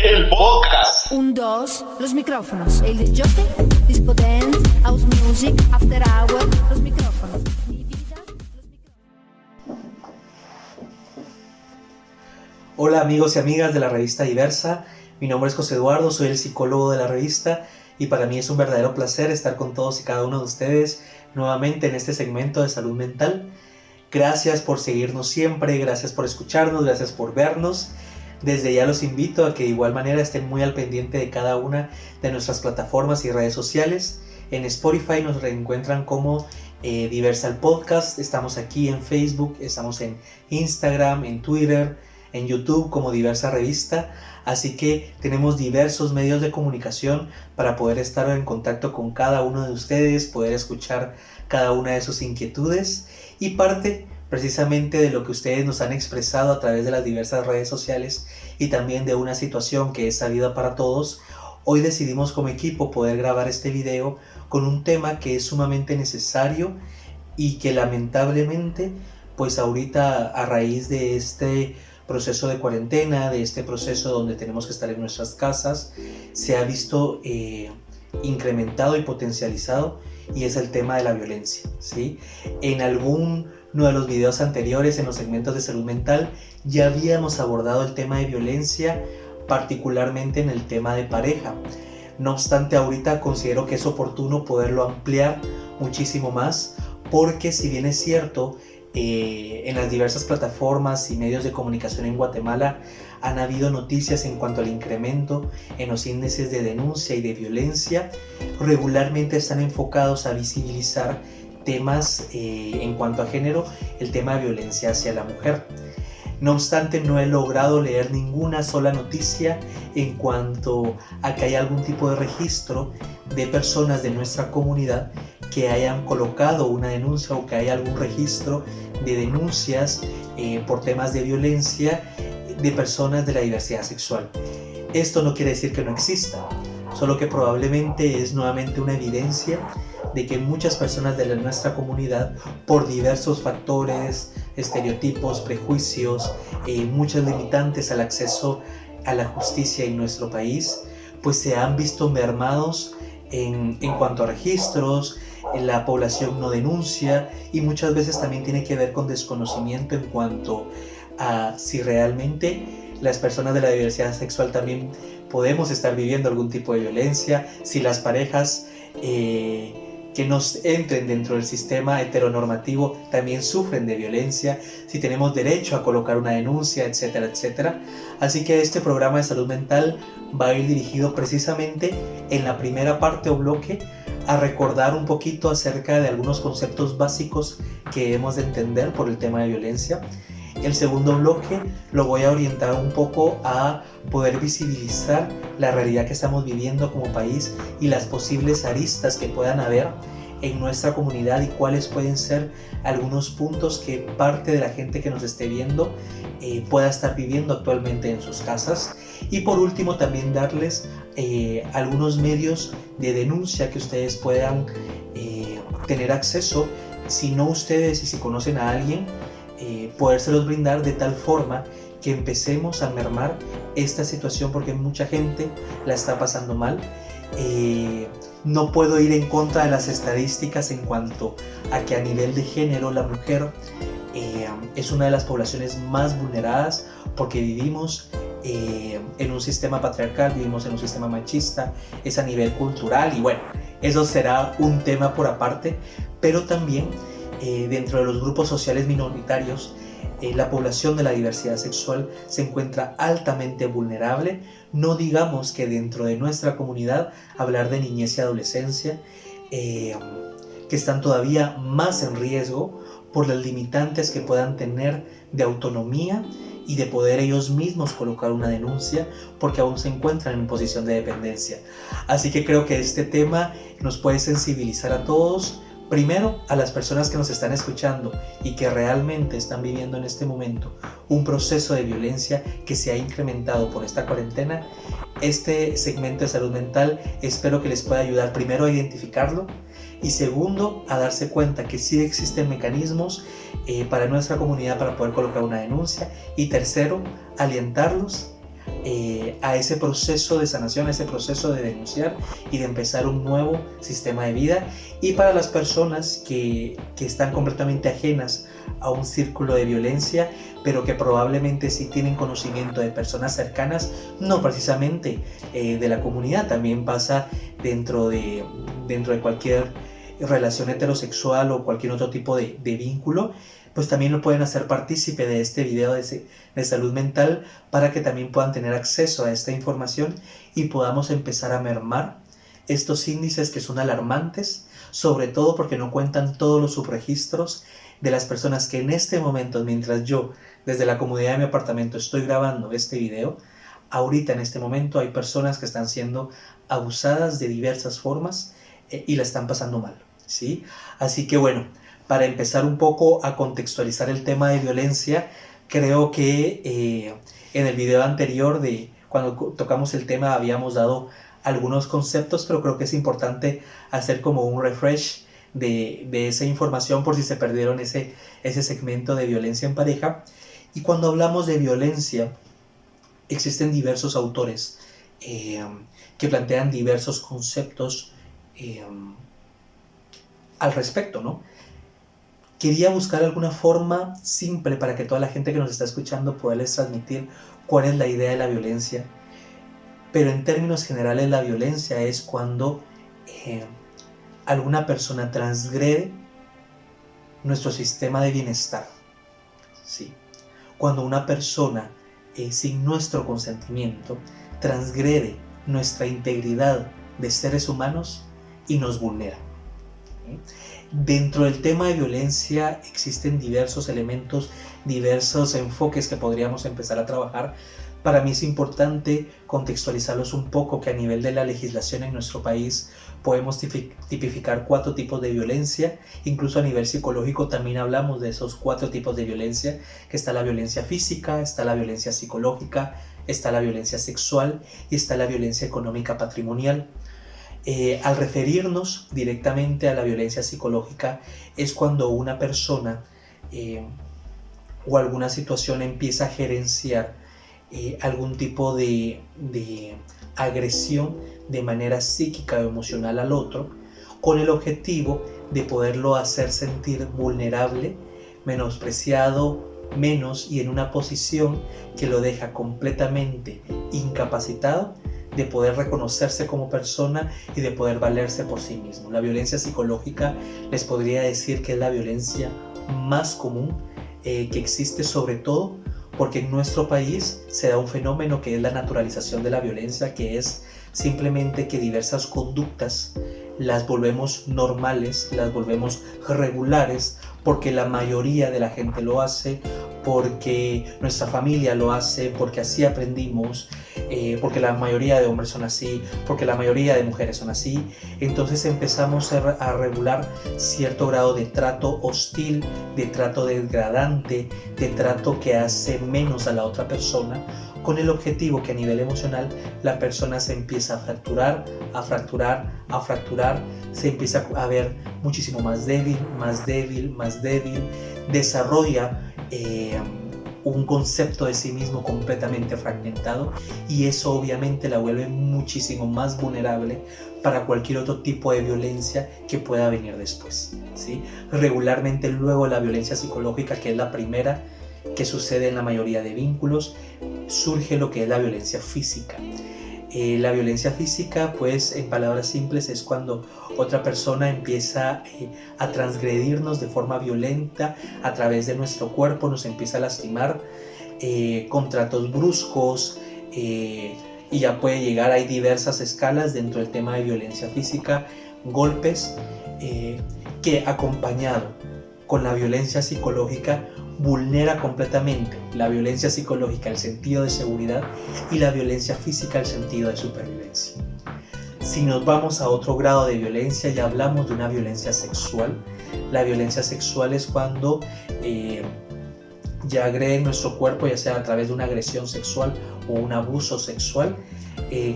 el podcast. 1, 2, los micrófonos. El disjockey, disco dance, house music, after hour, los micrófonos. Mi vida, los micrófonos. Hola amigos y amigas de la revista Diversa, mi nombre es José Eduardo, soy el psicólogo de la revista y para mí es un verdadero placer estar con todos y cada uno de ustedes nuevamente en este segmento de salud mental. Gracias por seguirnos siempre, gracias por escucharnos, gracias por vernos. Desde ya los invito a que de igual manera estén muy al pendiente de cada una de nuestras plataformas y redes sociales. En Spotify nos reencuentran como Diversa el Podcast, estamos aquí en Facebook, estamos en Instagram, en Twitter, en YouTube como Diversa Revista, así que tenemos diversos medios de comunicación para poder estar en contacto con cada uno de ustedes, poder escuchar cada una de sus inquietudes y parte precisamente de lo que ustedes nos han expresado a través de las diversas redes sociales y también de una situación que es sabida para todos. Hoy decidimos como equipo poder grabar este video con un tema que es sumamente necesario y que lamentablemente pues ahorita a raíz de este proceso de cuarentena, de este proceso donde tenemos que estar en nuestras casas, se ha visto incrementado y potencializado, y es el tema de la violencia, ¿sí? En uno de los videos anteriores, en los segmentos de salud mental, ya habíamos abordado el tema de violencia, particularmente en el tema de pareja. No obstante, ahorita considero que es oportuno poderlo ampliar muchísimo más, porque si bien es cierto, en las diversas plataformas y medios de comunicación en Guatemala han habido noticias en cuanto al incremento en los índices de denuncia y de violencia, regularmente están enfocados a visibilizar temas en cuanto a género, el tema de violencia hacia la mujer. No obstante, no he logrado leer ninguna sola noticia en cuanto a que haya algún tipo de registro de personas de nuestra comunidad que hayan colocado una denuncia o que haya algún registro de denuncias por temas de violencia de personas de la diversidad sexual. Esto no quiere decir que no exista, solo que probablemente es nuevamente una evidencia de que muchas personas de nuestra comunidad, por diversos factores, estereotipos, prejuicios, muchas limitantes al acceso a la justicia en nuestro país, pues se han visto mermados en cuanto a registros. La población no denuncia y muchas veces también tiene que ver con desconocimiento en cuanto a si realmente las personas de la diversidad sexual también podemos estar viviendo algún tipo de violencia, si las parejas que nos entren dentro del sistema heteronormativo también sufren de violencia, si tenemos derecho a colocar una denuncia, etcétera, etcétera. Así que este programa de salud mental va a ir dirigido precisamente en la primera parte o bloque a recordar un poquito acerca de algunos conceptos básicos que debemos de entender por el tema de violencia. El segundo bloque lo voy a orientar un poco a poder visibilizar la realidad que estamos viviendo como país y las posibles aristas que puedan haber en nuestra comunidad y cuáles pueden ser algunos puntos que parte de la gente que nos esté viendo pueda estar viviendo actualmente en sus casas. Y por último también darles algunos medios de denuncia que ustedes puedan tener acceso, si no ustedes y si conocen a alguien, podérselos brindar de tal forma que empecemos a mermar esta situación, porque mucha gente la está pasando mal. No puedo ir en contra de las estadísticas en cuanto a que a nivel de género la mujer es una de las poblaciones más vulneradas, porque vivimos en un sistema patriarcal, vivimos en un sistema machista, es a nivel cultural y bueno, eso será un tema por aparte, pero también dentro de los grupos sociales minoritarios, la población de la diversidad sexual se encuentra altamente vulnerable. No digamos que dentro de nuestra comunidad hablar de niñez y adolescencia, que están todavía más en riesgo por las limitantes que puedan tener de autonomía y de poder ellos mismos colocar una denuncia, porque aún se encuentran en posición de dependencia. Así que creo que este tema nos puede sensibilizar a todos. Primero, a las personas que nos están escuchando y que realmente están viviendo en este momento un proceso de violencia que se ha incrementado por esta cuarentena. Este segmento de salud mental espero que les pueda ayudar primero a identificarlo y segundo, a darse cuenta que sí existen mecanismos para nuestra comunidad para poder colocar una denuncia y tercero, alientarlos a ese proceso de sanación, a ese proceso de denunciar y de empezar un nuevo sistema de vida. Y para las personas que están completamente ajenas a un círculo de violencia, pero que probablemente sí tienen conocimiento de personas cercanas, no precisamente de la comunidad, también pasa dentro de cualquier relación heterosexual o cualquier otro tipo de vínculo, pues también lo pueden hacer partícipe de este video de salud mental para que también puedan tener acceso a esta información y podamos empezar a mermar estos índices que son alarmantes, sobre todo porque no cuentan todos los subregistros de las personas que en este momento, mientras yo desde la comodidad de mi apartamento estoy grabando este video, ahorita en este momento hay personas que están siendo abusadas de diversas formas y la están pasando mal, ¿sí? Así que bueno, para empezar un poco a contextualizar el tema de violencia, creo que en el video anterior cuando tocamos el tema habíamos dado algunos conceptos, pero creo que es importante hacer como un refresh de esa información por si se perdieron ese segmento de violencia en pareja. Y cuando hablamos de violencia, existen diversos autores que plantean diversos conceptos al respecto, ¿no? Quería buscar alguna forma simple para que toda la gente que nos está escuchando poderles transmitir cuál es la idea de la violencia. Pero en términos generales, la violencia es cuando alguna persona transgrede nuestro sistema de bienestar, ¿sí? Cuando una persona, sin nuestro consentimiento, transgrede nuestra integridad de seres humanos y nos vulnera, ¿sí? Dentro del tema de violencia existen diversos elementos, diversos enfoques que podríamos empezar a trabajar. Para mí es importante contextualizarlos un poco, que a nivel de la legislación en nuestro país podemos tipificar 4 tipos de violencia. Incluso a nivel psicológico también hablamos de esos 4 tipos de violencia, que está la violencia física, está la violencia psicológica, está la violencia sexual y está la violencia económica patrimonial. Al referirnos directamente a la violencia psicológica es cuando una persona o alguna situación empieza a gerenciar algún tipo de agresión de manera psíquica o emocional al otro, con el objetivo de poderlo hacer sentir vulnerable, menospreciado, menos y en una posición que lo deja completamente incapacitado de poder reconocerse como persona y de poder valerse por sí mismo. La violencia psicológica les podría decir que es la violencia más común que existe, sobre todo porque en nuestro país se da un fenómeno que es la naturalización de la violencia, que es simplemente que diversas conductas las volvemos normales, las volvemos regulares, porque la mayoría de la gente lo hace, porque nuestra familia lo hace, porque así aprendimos, porque la mayoría de hombres son así, porque la mayoría de mujeres son así. Entonces empezamos a regular cierto grado de trato hostil, de trato degradante, de trato que hace menos a la otra persona, con el objetivo que a nivel emocional la persona se empieza a fracturar, a fracturar, a fracturar, se empieza a ver muchísimo más débil, más débil, más débil, desarrolla un concepto de sí mismo completamente fragmentado, y eso obviamente la vuelve muchísimo más vulnerable para cualquier otro tipo de violencia que pueda venir después, ¿sí? Regularmente luego la violencia psicológica, que es la primera que sucede en la mayoría de vínculos, surge lo que es la violencia física. La violencia física, pues en palabras simples, es cuando otra persona empieza a transgredirnos de forma violenta a través de nuestro cuerpo, nos empieza a lastimar con tratos bruscos, y ya puede llegar, hay diversas escalas dentro del tema de violencia física, golpes que acompañado con la violencia psicológica vulnera completamente la violencia psicológica, el sentido de seguridad, y la violencia física, el sentido de supervivencia. Si nos vamos a otro grado de violencia, ya hablamos de una violencia sexual. La violencia sexual es cuando ya agreden nuestro cuerpo, ya sea a través de una agresión sexual o un abuso sexual.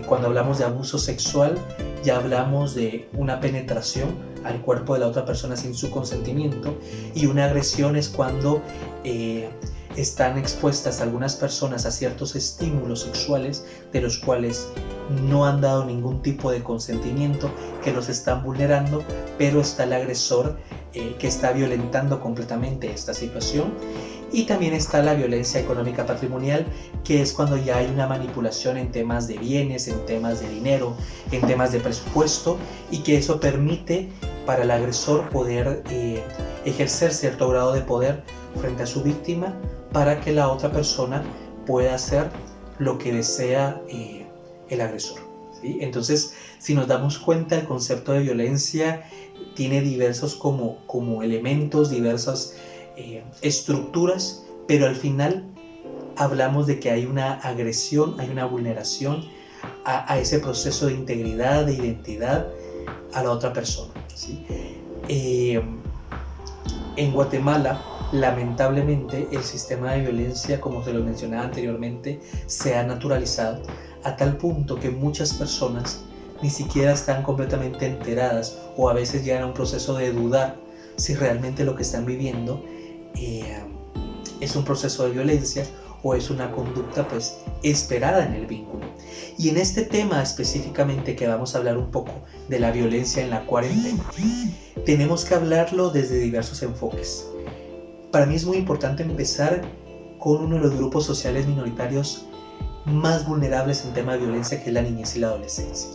Cuando hablamos de abuso sexual, ya hablamos de una penetración al cuerpo de la otra persona sin su consentimiento, y una agresión es cuando están expuestas algunas personas a ciertos estímulos sexuales de los cuales no han dado ningún tipo de consentimiento, que los están vulnerando, pero está el agresor que está violentando completamente esta situación. Y también está la violencia económica patrimonial, que es cuando ya hay una manipulación en temas de bienes, en temas de dinero, en temas de presupuesto, y que eso permite para el agresor poder ejercer cierto grado de poder frente a su víctima para que la otra persona pueda hacer lo que desea el agresor, ¿sí? Entonces, si nos damos cuenta, el concepto de violencia tiene diversos como elementos, diversas estructuras, pero al final hablamos de que hay una agresión, hay una vulneración a ese proceso de integridad, de identidad a la otra persona, ¿sí? En Guatemala, lamentablemente, el sistema de violencia, como se lo mencionaba anteriormente, se ha naturalizado a tal punto que muchas personas ni siquiera están completamente enteradas o a veces llegan a un proceso de dudar si realmente lo que están viviendo es un proceso de violencia o es una conducta pues esperada en el vínculo. Y en este tema específicamente, que vamos a hablar un poco de la violencia en la cuarentena, tenemos que hablarlo desde diversos enfoques. Para mí es muy importante empezar con uno de los grupos sociales minoritarios más vulnerables en tema de violencia, que es la niñez y la adolescencia.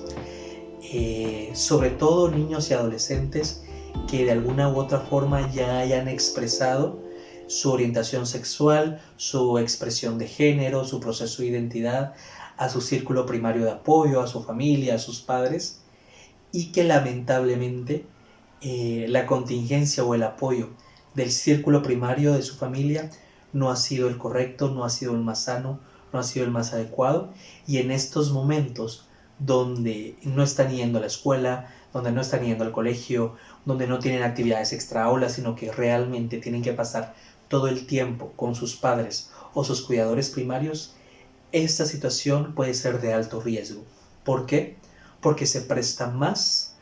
Sobre todo niños y adolescentes que de alguna u otra forma ya hayan expresado su orientación sexual, su expresión de género, su proceso de identidad a su círculo primario de apoyo, a su familia, a sus padres, y que lamentablemente la contingencia o el apoyo del círculo primario de su familia no ha sido el correcto, no ha sido el más sano, no ha sido el más adecuado, y en estos momentos donde no están yendo a la escuela, donde no están yendo al colegio, donde no tienen actividades extra aula, sino que realmente tienen que pasar todo el tiempo con sus padres o sus cuidadores primarios, esta situación puede ser de alto riesgo. ¿Por qué? Porque se presta más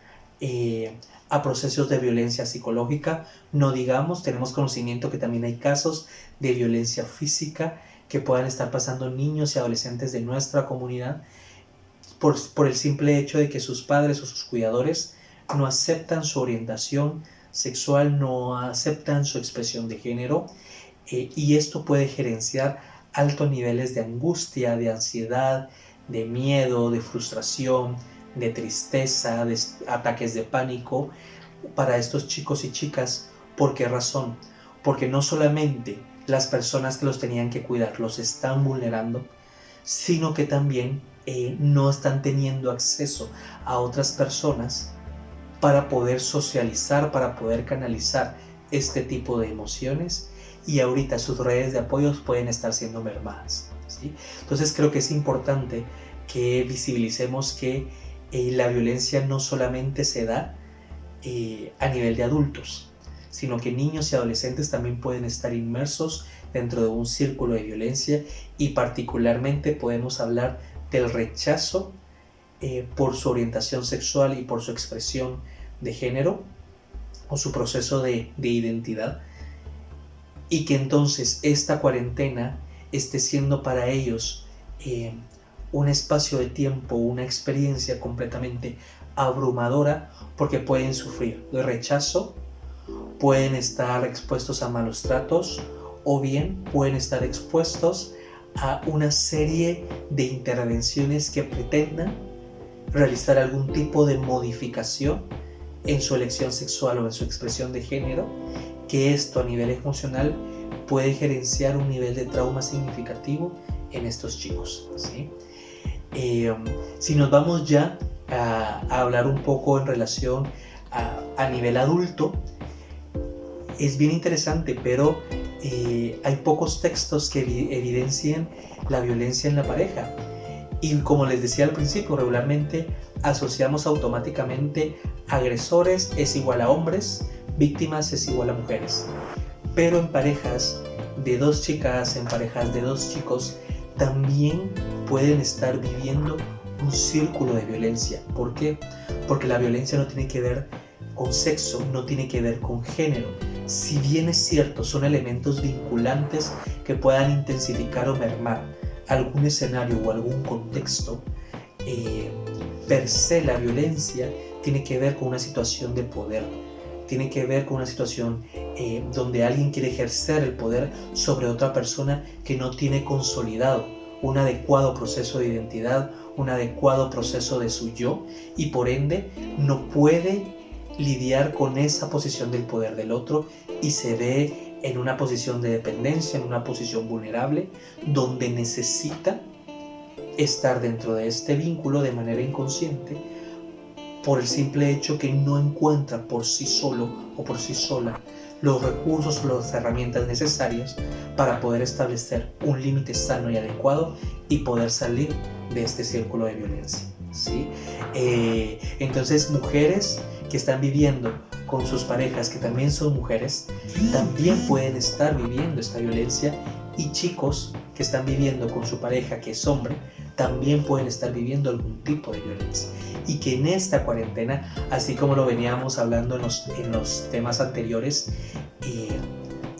a procesos de violencia psicológica. No digamos, tenemos conocimiento que también hay casos de violencia física que puedan estar pasando niños y adolescentes de nuestra comunidad por el simple hecho de que sus padres o sus cuidadores no aceptan su orientación sexual, no aceptan su expresión de género, y esto puede gerenciar altos niveles de angustia, de ansiedad, de miedo, de frustración, de tristeza, de ataques de pánico para estos chicos y chicas. ¿Por qué razón? Porque no solamente las personas que los tenían que cuidar los están vulnerando, sino que también no están teniendo acceso a otras personas para poder socializar, para poder canalizar este tipo de emociones, y ahorita sus redes de apoyos pueden estar siendo mermadas, ¿sí? Entonces creo que es importante que visibilicemos que la violencia no solamente se da a nivel de adultos, sino que niños y adolescentes también pueden estar inmersos dentro de un círculo de violencia, y particularmente podemos hablar del rechazo por su orientación sexual y por su expresión de género o su proceso de identidad, y que entonces esta cuarentena esté siendo para ellos un espacio de tiempo, una experiencia completamente abrumadora, porque pueden sufrir de rechazo, pueden estar expuestos a malos tratos, o bien pueden estar expuestos a una serie de intervenciones que pretendan realizar algún tipo de modificación en su elección sexual o en su expresión de género, que esto a nivel emocional puede gerenciar un nivel de trauma significativo en estos chicos, ¿sí? Si nos vamos ya a hablar un poco en relación a nivel adulto, es bien interesante, pero hay pocos textos que evidencien la violencia en la pareja. Y como les decía al principio, regularmente asociamos automáticamente agresores es igual a hombres, víctimas es igual a mujeres. Pero en parejas de dos chicas, en parejas de dos chicos, también pueden estar viviendo un círculo de violencia. ¿Por qué? Porque la violencia no tiene que ver con sexo, no tiene que ver con género. si bien es cierto, son elementos vinculantes que puedan intensificar o mermar algún escenario o algún contexto, per se la violencia tiene que ver con una situación de poder, tiene que ver con una situación donde alguien quiere ejercer el poder sobre otra persona que no tiene consolidado un adecuado proceso de identidad, un adecuado proceso de su yo, y por ende no puede lidiar con esa posición del poder del otro y se ve en una posición de dependencia, en una posición vulnerable, donde necesita estar dentro de este vínculo de manera inconsciente por el simple hecho que no encuentra por sí solo o por sí sola los recursos o las herramientas necesarias para poder establecer un límite sano y adecuado y poder salir de este círculo de violencia, ¿sí? Entonces, mujeres que están viviendo con sus parejas, que también son mujeres, también pueden estar viviendo esta violencia, y chicos que están viviendo con su pareja, que es hombre, también pueden estar viviendo algún tipo de violencia. Y que en esta cuarentena, así como lo veníamos hablando en los temas anteriores,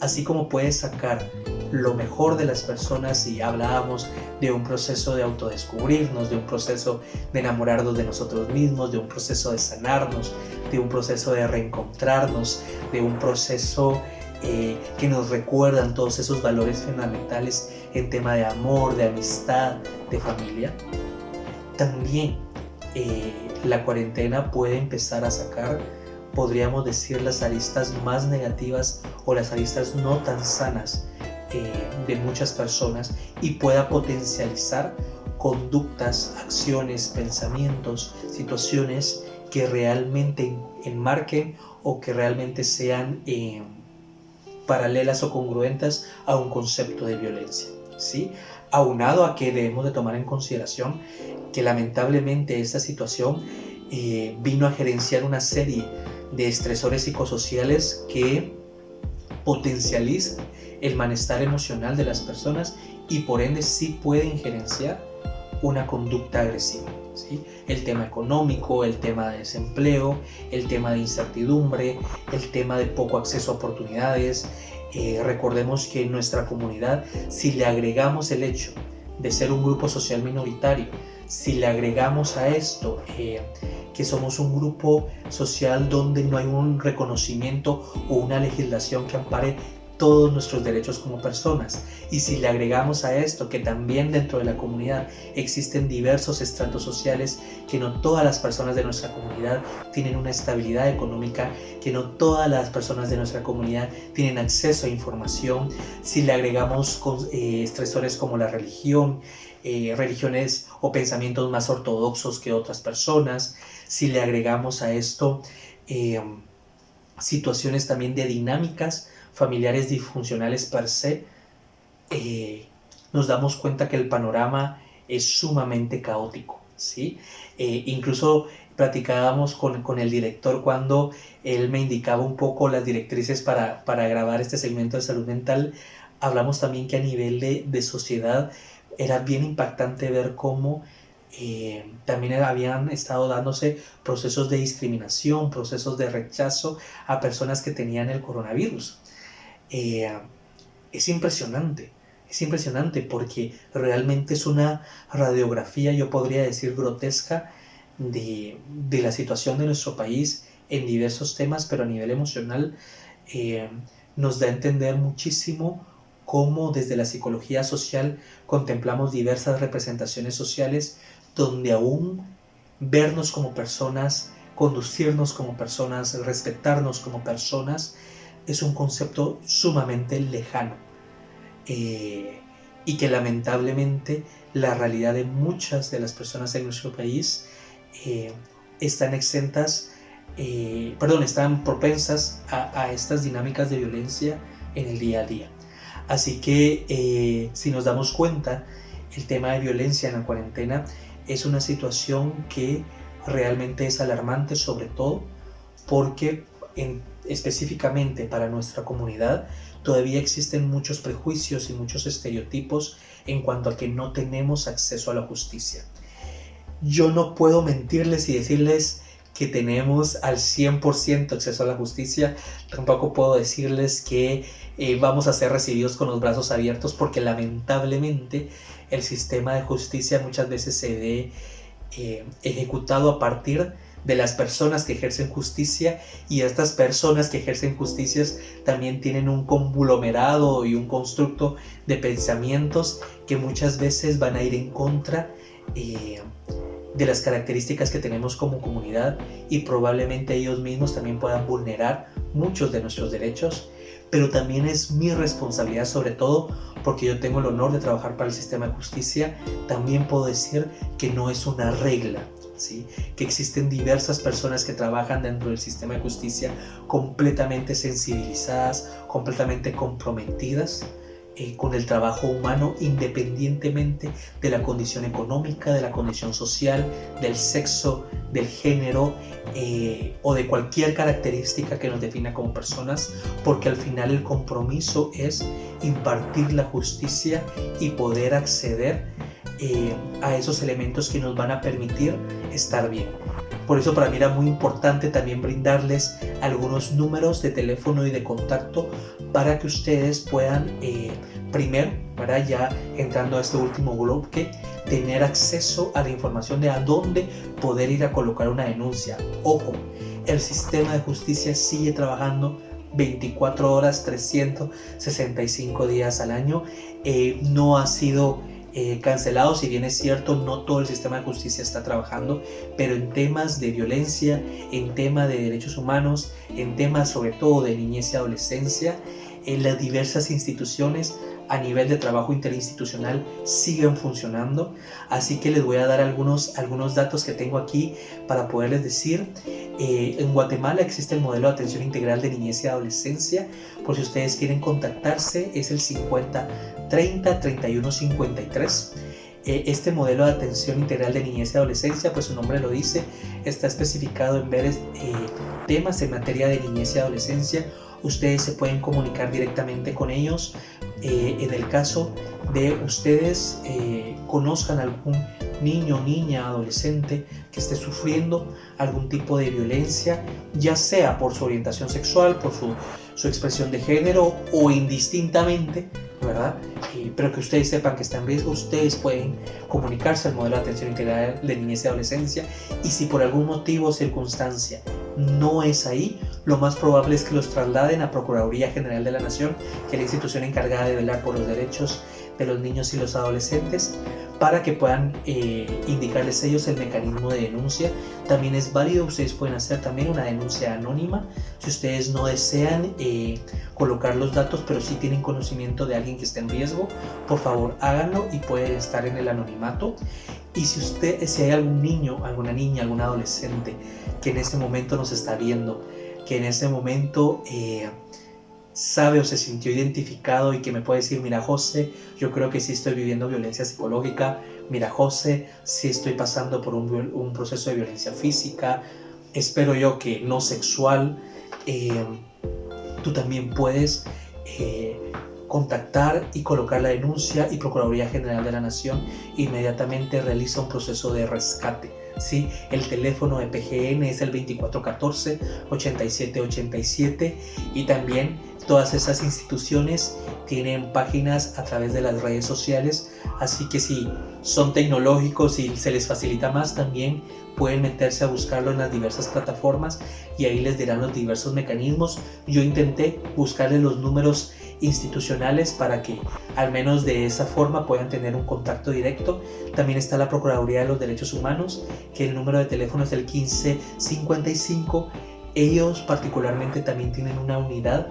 así como puedes sacar lo mejor de las personas, y hablábamos de un proceso de autodescubrirnos, de un proceso de enamorarnos de nosotros mismos, de un proceso de sanarnos, de un proceso de reencontrarnos, de un proceso que nos recuerdan todos esos valores fundamentales en tema de amor, de amistad, de familia. También la cuarentena puede empezar a sacar, podríamos decir, las aristas más negativas o las aristas no tan sanas de muchas personas, y pueda potencializar conductas, acciones, pensamientos, situaciones que realmente enmarquen o que realmente sean paralelas o congruentes a un concepto de violencia, ¿sí? Aunado a que debemos de tomar en consideración que lamentablemente esta situación vino a gerenciar una serie de estresores psicosociales que potencializan el malestar emocional de las personas y por ende sí pueden gerenciar una conducta agresiva, ¿sí? El tema económico, el tema de desempleo, el tema de incertidumbre, el tema de poco acceso a oportunidades. Recordemos que en nuestra comunidad, si le agregamos el hecho de ser un grupo social minoritario, si le agregamos a esto que somos un grupo social donde no hay un reconocimiento o una legislación que ampare todos nuestros derechos como personas, y si le agregamos a esto que también dentro de la comunidad existen diversos estratos sociales, que no todas las personas de nuestra comunidad tienen una estabilidad económica, que no todas las personas de nuestra comunidad tienen acceso a información, si le agregamos estresores como la religión, religiones o pensamientos más ortodoxos que otras personas, si le agregamos a esto situaciones también de dinámicas familiares disfuncionales per se, nos damos cuenta que el panorama es sumamente caótico, ¿sí? Incluso platicábamos con el director cuando él me indicaba un poco las directrices para grabar este segmento de salud mental. Hablamos también que a nivel de sociedad era bien impactante ver cómo también habían estado dándose procesos de discriminación, procesos de rechazo a personas que tenían el coronavirus. Es impresionante porque realmente es una radiografía, yo podría decir grotesca, de la situación de nuestro país en diversos temas, pero a nivel emocional nos da a entender muchísimo cómo desde la psicología social contemplamos diversas representaciones sociales donde aún vernos como personas, conducirnos como personas, respetarnos como personas, es un concepto sumamente lejano, y que lamentablemente la realidad de muchas de las personas en nuestro país están propensas a estas dinámicas de violencia en el día a día. Así que si nos damos cuenta, el tema de violencia en la cuarentena es una situación que realmente es alarmante, sobre todo porque específicamente para nuestra comunidad todavía existen muchos prejuicios y muchos estereotipos en cuanto a que no tenemos acceso a la justicia. Yo no puedo mentirles y decirles que tenemos al 100% acceso a la justicia. Tampoco puedo decirles que vamos a ser recibidos con los brazos abiertos, porque lamentablemente el sistema de justicia muchas veces se ve ejecutado a partir de las personas que ejercen justicia, y estas personas que ejercen justicias también tienen un conglomerado y un constructo de pensamientos que muchas veces van a ir en contra de las características que tenemos como comunidad, y probablemente ellos mismos también puedan vulnerar muchos de nuestros derechos. Pero también es mi responsabilidad, sobre todo porque yo tengo el honor de trabajar para el sistema de justicia, también puedo decir que no es una regla, ¿sí? Que existen diversas personas que trabajan dentro del sistema de justicia completamente sensibilizadas, completamente comprometidas con el trabajo humano, independientemente de la condición económica, de la condición social, del sexo, del género o de cualquier característica que nos defina como personas, porque al final el compromiso es impartir la justicia y poder acceder a esos elementos que nos van a permitir estar bien. Por eso para mí era muy importante también brindarles algunos números de teléfono y de contacto para que ustedes puedan, primero, para ya entrando a este último bloque, tener acceso a la información de a dónde poder ir a colocar una denuncia. Ojo, el sistema de justicia sigue trabajando 24 horas, 365 días al año. No ha sido cancelado, si bien es cierto, no todo el sistema de justicia está trabajando, pero en temas de violencia, en temas de derechos humanos, en temas sobre todo de niñez y adolescencia, en las diversas instituciones a nivel de trabajo interinstitucional siguen funcionando. Así que les voy a dar algunos datos que tengo aquí para poderles decir. En Guatemala existe el modelo de atención integral de niñez y adolescencia. Por si ustedes quieren contactarse, es el 5030-3153. Este modelo de atención integral de niñez y adolescencia, pues su nombre lo dice, está especificado en ver temas en materia de niñez y adolescencia. Ustedes se pueden comunicar directamente con ellos. En el caso de ustedes conozcan algún niño, niña, adolescente que esté sufriendo algún tipo de violencia, ya sea por su orientación sexual, por su expresión de género o indistintamente, ¿verdad? Pero que ustedes sepan que está en riesgo, ustedes pueden comunicarse al modelo de atención integral de niñez y adolescencia, y si por algún motivo o circunstancia no es ahí, lo más probable es que los trasladen a Procuraduría General de la Nación, que es la institución encargada de velar por los derechos de los niños y los adolescentes, para que puedan indicarles ellos el mecanismo de denuncia. También es válido, ustedes pueden hacer también una denuncia anónima si ustedes no desean colocar los datos, pero sí tienen conocimiento de alguien que esté en riesgo. Por favor, háganlo y pueden estar en el anonimato. Y si hay algún niño, alguna niña, algún adolescente que en este momento nos está viendo, que en este momento sabe o se sintió identificado y que me puede decir: mira, José, yo creo que sí estoy viviendo violencia psicológica, mira, José, sí estoy pasando por un proceso de violencia física, espero yo que no sexual, tú también puedes contactar y colocar la denuncia, y Procuraduría General de la Nación inmediatamente realiza un proceso de rescate. ¿Sí? El teléfono de PGN es el 2414-8787, y también todas esas instituciones tienen páginas a través de las redes sociales, así que si son tecnológicos y se les facilita más, también pueden meterse a buscarlo en las diversas plataformas y ahí les dirán los diversos mecanismos. Yo intenté buscarle los números institucionales para que al menos de esa forma puedan tener un contacto directo. También está la Procuraduría de los Derechos Humanos, que el número de teléfono es el 1555. Ellos particularmente también tienen una unidad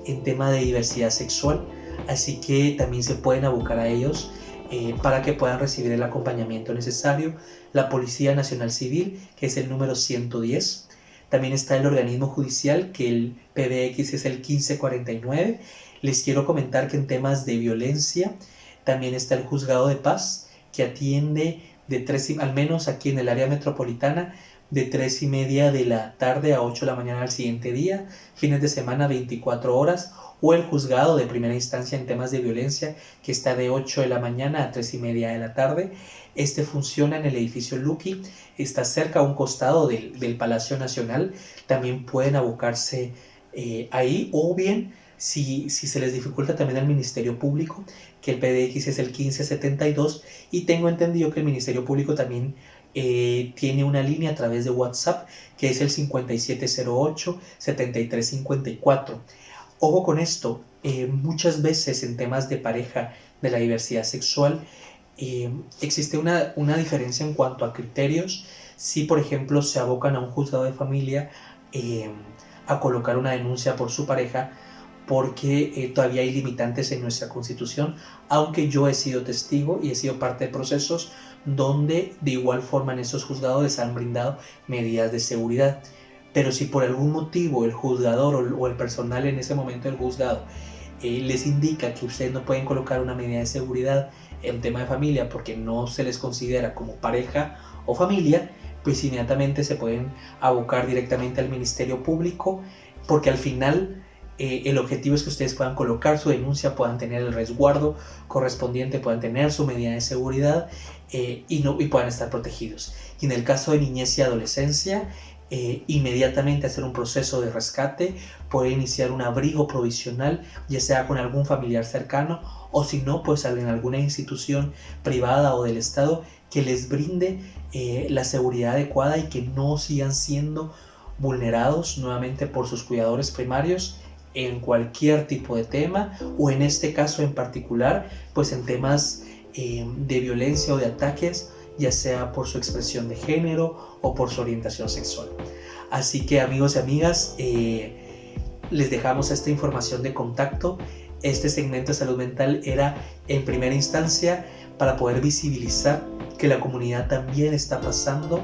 en tema de diversidad sexual, así que también se pueden abocar a ellos para que puedan recibir el acompañamiento necesario. La Policía Nacional Civil, que es el número 110. También está el organismo judicial, que el PBX es el 1549. Les quiero comentar que en temas de violencia también está el Juzgado de Paz, que atiende al menos aquí en el área metropolitana, de 3:30 de la tarde a 8 de la mañana al siguiente día, fines de semana 24 horas, o el juzgado de primera instancia en temas de violencia, que está de 8 de la mañana a 3:30 de la tarde. Este funciona en el edificio Lucky, está cerca a un costado del Palacio Nacional. También pueden abocarse ahí, o bien si se les dificulta también al Ministerio Público, que el PDX es el 1572, y tengo entendido que el Ministerio Público también tiene una línea a través de WhatsApp, que es el 5708-7354. Ojo con esto, muchas veces en temas de pareja de la diversidad sexual existe una diferencia en cuanto a criterios. Si por ejemplo se abocan a un juzgado de familia a colocar una denuncia por su pareja, porque todavía hay limitantes en nuestra Constitución, aunque yo he sido testigo y he sido parte de procesos donde de igual forma en esos juzgados les han brindado medidas de seguridad. Pero si por algún motivo el juzgador o el personal en ese momento del juzgado les indica que ustedes no pueden colocar una medida de seguridad en tema de familia porque no se les considera como pareja o familia, pues inmediatamente se pueden abocar directamente al Ministerio Público, porque al final el objetivo es que ustedes puedan colocar su denuncia, puedan tener el resguardo correspondiente, puedan tener su medida de seguridad y puedan estar protegidos. Y en el caso de niñez y adolescencia, inmediatamente hacer un proceso de rescate, poder iniciar un abrigo provisional, ya sea con algún familiar cercano, o si no, pues en alguna institución privada o del Estado que les brinde la seguridad adecuada y que no sigan siendo vulnerados nuevamente por sus cuidadores primarios en cualquier tipo de tema, o en este caso en particular, pues en temas de violencia o de ataques, ya sea por su expresión de género o por su orientación sexual. Así que amigos y amigas, les dejamos esta información de contacto. Este segmento de salud mental era en primera instancia para poder visibilizar que la comunidad también está pasando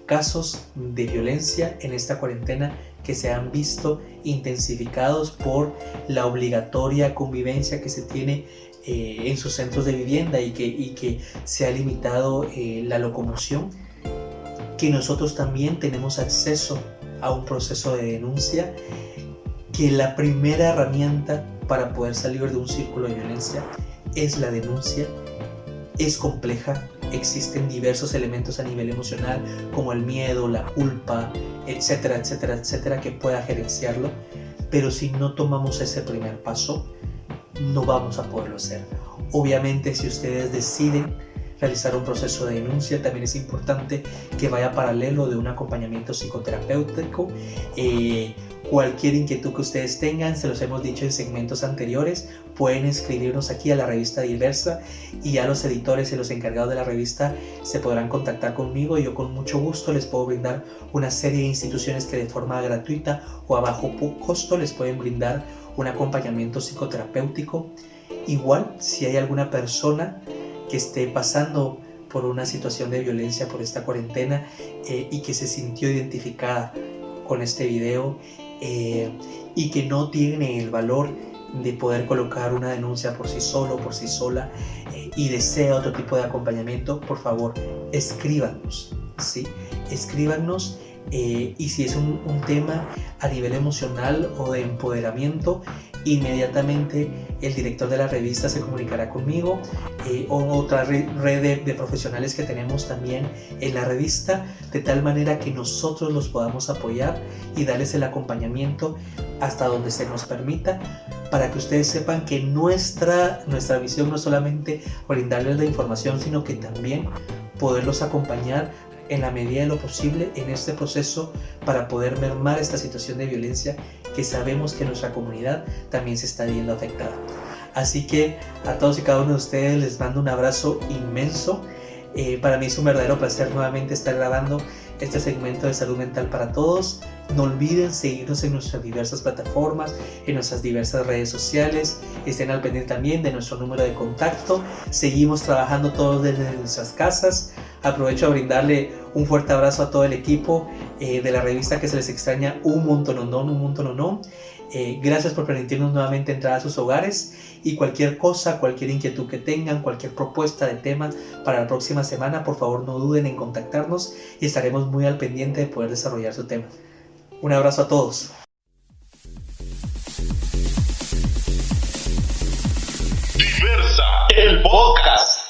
casos de violencia en esta cuarentena que se han visto intensificados por la obligatoria convivencia que se tiene en sus centros de vivienda y que se ha limitado la locomoción, que nosotros también tenemos acceso a un proceso de denuncia, que la primera herramienta para poder salir de un círculo de violencia es la denuncia. Es compleja, existen diversos elementos a nivel emocional como el miedo, la culpa, etcétera, etcétera, etcétera, que pueda gerenciarlo, pero si no tomamos ese primer paso, no vamos a poderlo hacer. Obviamente, si ustedes deciden realizar un proceso de denuncia, también es importante que vaya paralelo de un acompañamiento psicoterapéutico. Cualquier inquietud que ustedes tengan, se los hemos dicho en segmentos anteriores, pueden escribirnos aquí a la revista Diversa, y ya los editores y los encargados de la revista se podrán contactar conmigo, y yo con mucho gusto les puedo brindar una serie de instituciones que de forma gratuita o a bajo costo les pueden brindar un acompañamiento psicoterapéutico. Igual, si hay alguna persona que esté pasando por una situación de violencia por esta cuarentena y que se sintió identificada con este video y que no tiene el valor de poder colocar una denuncia por sí solo, por sí sola, y desea otro tipo de acompañamiento, por favor, escríbanos, ¿sí? Escríbanos. Y si es un tema a nivel emocional o de empoderamiento, inmediatamente el director de la revista se comunicará conmigo o otra red de profesionales que tenemos también en la revista, de tal manera que nosotros los podamos apoyar y darles el acompañamiento hasta donde se nos permita, para que ustedes sepan que nuestra misión no es solamente brindarles la información, sino que también poderlos acompañar en la medida de lo posible en este proceso para poder mermar esta situación de violencia que sabemos que nuestra comunidad también se está viendo afectada. Así que a todos y cada uno de ustedes les mando un abrazo inmenso. Para mí es un verdadero placer nuevamente estar grabando este segmento de salud mental para todos. No olviden seguirnos en nuestras diversas plataformas, en nuestras diversas redes sociales. Estén al pendiente también de nuestro número de contacto. Seguimos trabajando todos desde nuestras casas. Aprovecho a brindarle un fuerte abrazo a todo el equipo de la revista, que se les extraña un montononón. Gracias por permitirnos nuevamente entrar a sus hogares, y cualquier cosa, cualquier inquietud que tengan, cualquier propuesta de tema para la próxima semana, por favor no duden en contactarnos y estaremos muy al pendiente de poder desarrollar su tema. Un abrazo a todos. Diversa, el podcast.